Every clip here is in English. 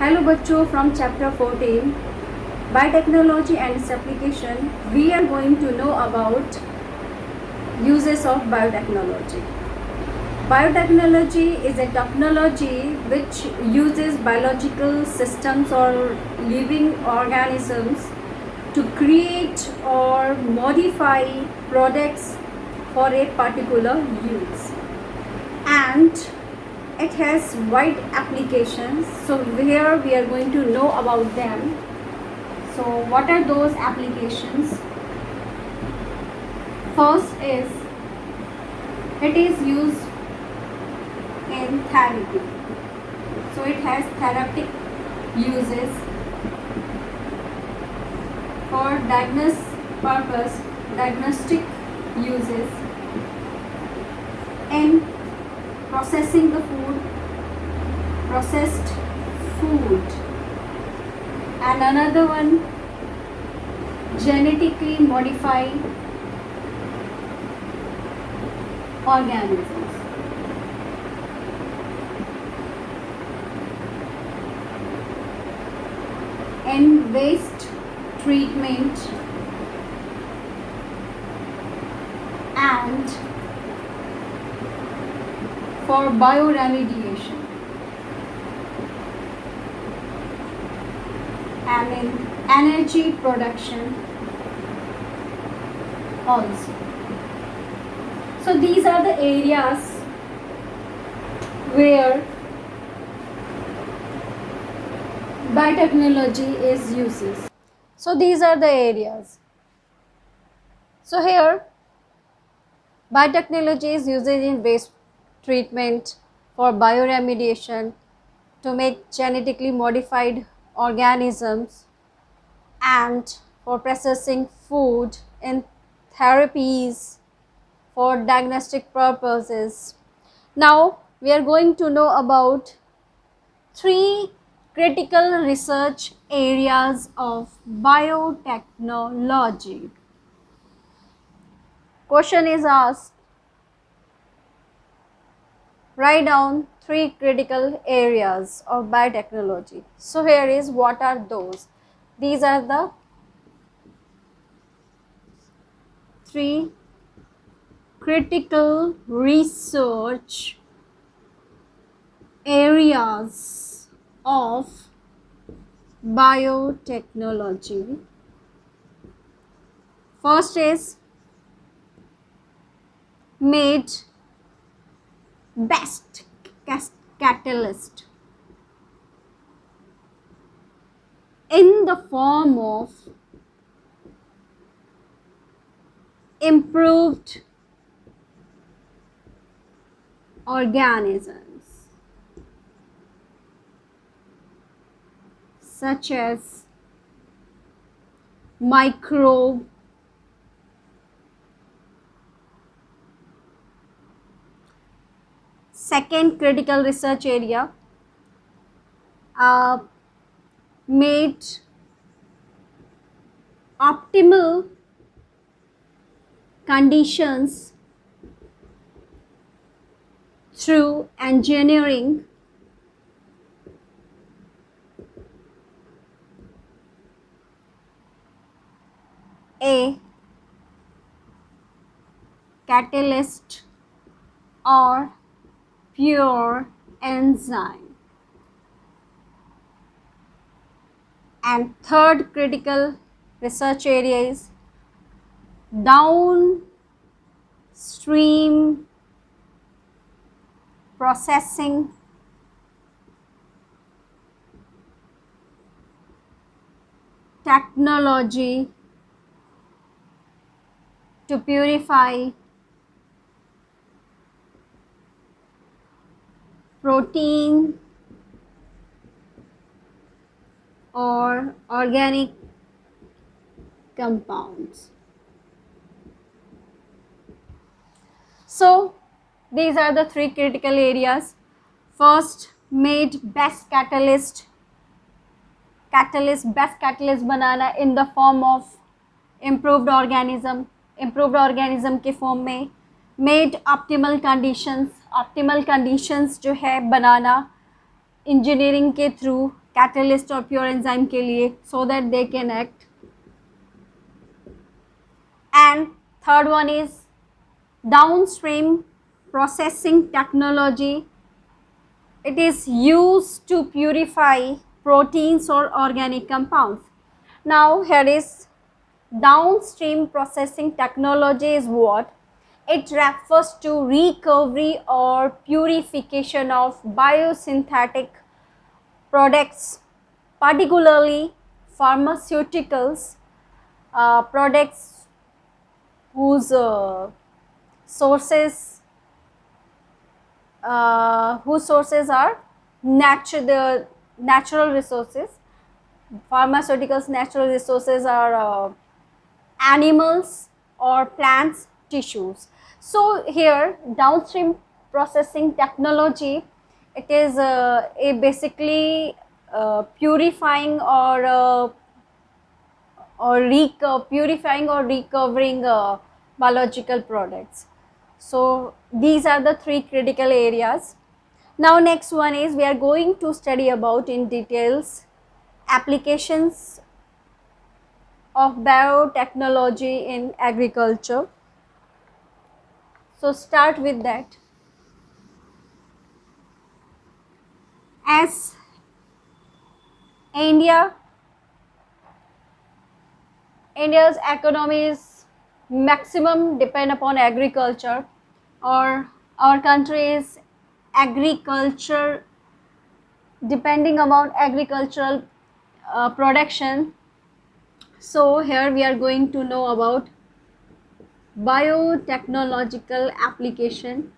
Hello बच्चों, from chapter 14 Biotechnology and its application we are going to know about uses of biotechnology. Biotechnology is a technology which uses biological systems or living organisms to create or modify products for a particular use, and it has wide applications. So here we are going to know about them. So what are those applications? First is it is used in therapy. So it has therapeutic uses for diagnostic uses in processing the processed food, and another one genetically modified organisms. In waste treatment and for bioremediation, and in energy production also. So these are the areas where biotechnology is uses. So these are the areas. So here biotechnology is used in waste treatment, for bioremediation, to make genetically modified organisms, and for processing food, in therapies, for diagnostic purposes. Now we are going to know about three critical research areas of biotechnology. Question is asked, write down three critical areas of biotechnology. So here is what are those. These are the three critical research areas of biotechnology. First is made best catalyst in the form of improved organisms such as microbe, second critical research area, made optimal conditions through engineering a catalyst or pure enzyme. And third critical research area is downstream processing technology to purify protein or organic compounds. So these are the three critical areas. First, made best catalyst best catalyst banana in the form of improved organism के form में, made optimal conditions जो है बनाना engineering के through catalyst और pure enzyme के लिए, so that they can act. And third one is downstream processing technology. It is used to purify proteins or organic compounds. Now here is downstream processing technology is what? It refers to recovery or purification of biosynthetic products, particularly pharmaceuticals, products whose sources are the natural resources. Pharmaceuticals natural resources are animals or plants tissues. So here downstream processing technology, it is a basically purifying or purifying or recovering biological products. So these are the three critical areas. Now next one is we are going to study about in details applications of biotechnology in agriculture. So start with that. As India's economy is maximum depend upon agriculture, or our country is agriculture depending upon agricultural production. So here we are going to know about biotechnological application.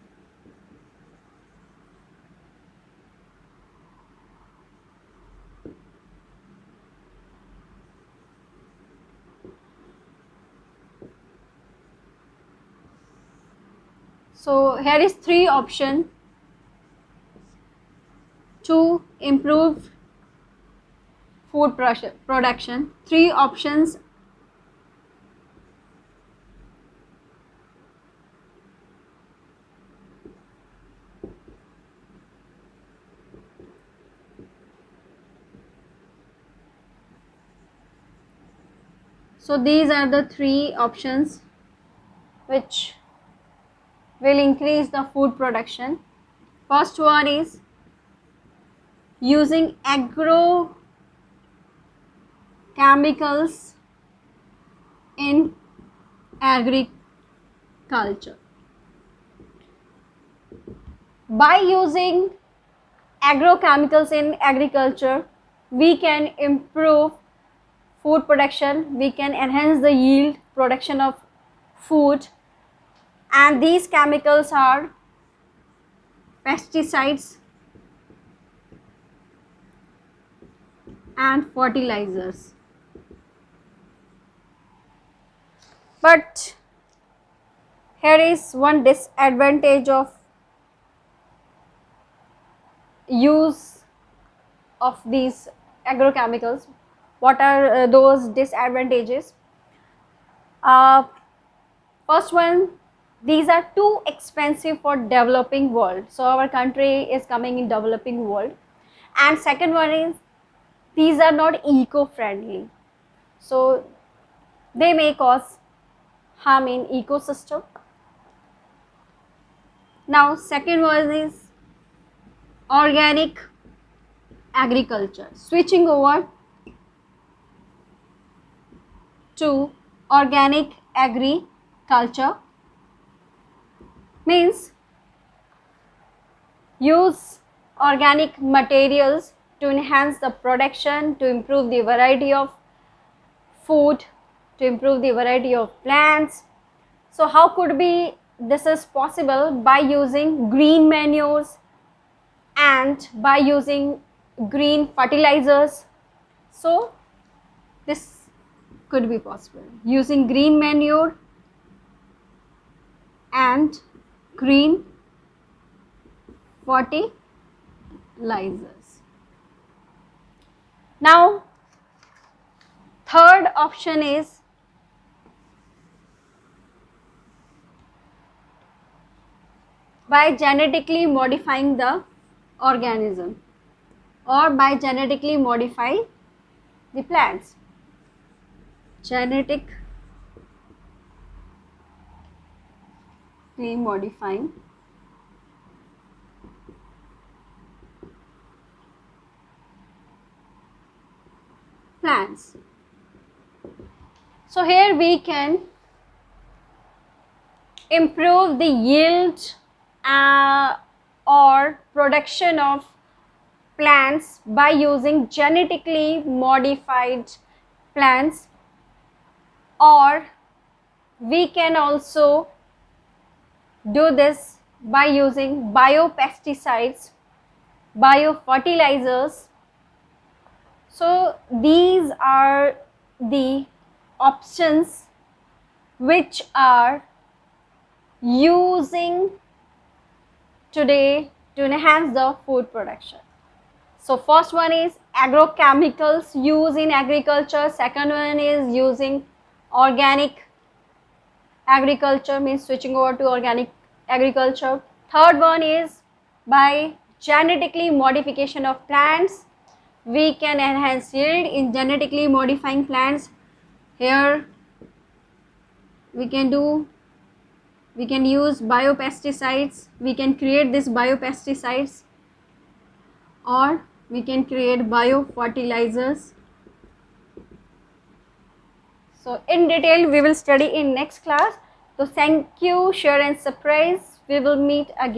So here is three option to improve food production. Three options. So these are the three options which will increase the food production. First one is using agrochemicals in agriculture. By using agrochemicals in agriculture, we can improve food production, we can enhance the yield production of food, and these chemicals are pesticides and fertilizers. But here is one disadvantage of use of these agrochemicals. What are those disadvantages? First one, these are too expensive for developing world. So our country is coming in developing world. And second one is these are not eco-friendly. So they may cause harm in ecosystem. Now second one is organic agriculture. Switching over to organic agriculture means use organic materials to enhance the production, to improve the variety of food, to improve the variety of plants. So how could be this is possible? By using green manures and by using green fertilizers. So this could be possible using green manure and green fertilizers. Now third option is by genetically modifying the organism. or by genetically modify the plants. Genetically modifying plants. So here we can improve the yield or production of plants by using genetically modified plants, or we can also do this by using biopesticides, biofertilizers. So these are the options which are using today to enhance the food production. So first one is agrochemicals used in agriculture. Second one is using organic agriculture, means switching over to organic agriculture. Third one is by genetically modification of plants. We can enhance yield in genetically modifying plants. Here we can use biopesticides. We can create this biopesticides, or we can create biofertilizers. So in detail we will study in next class. So thank you, share and subscribe. We will meet again.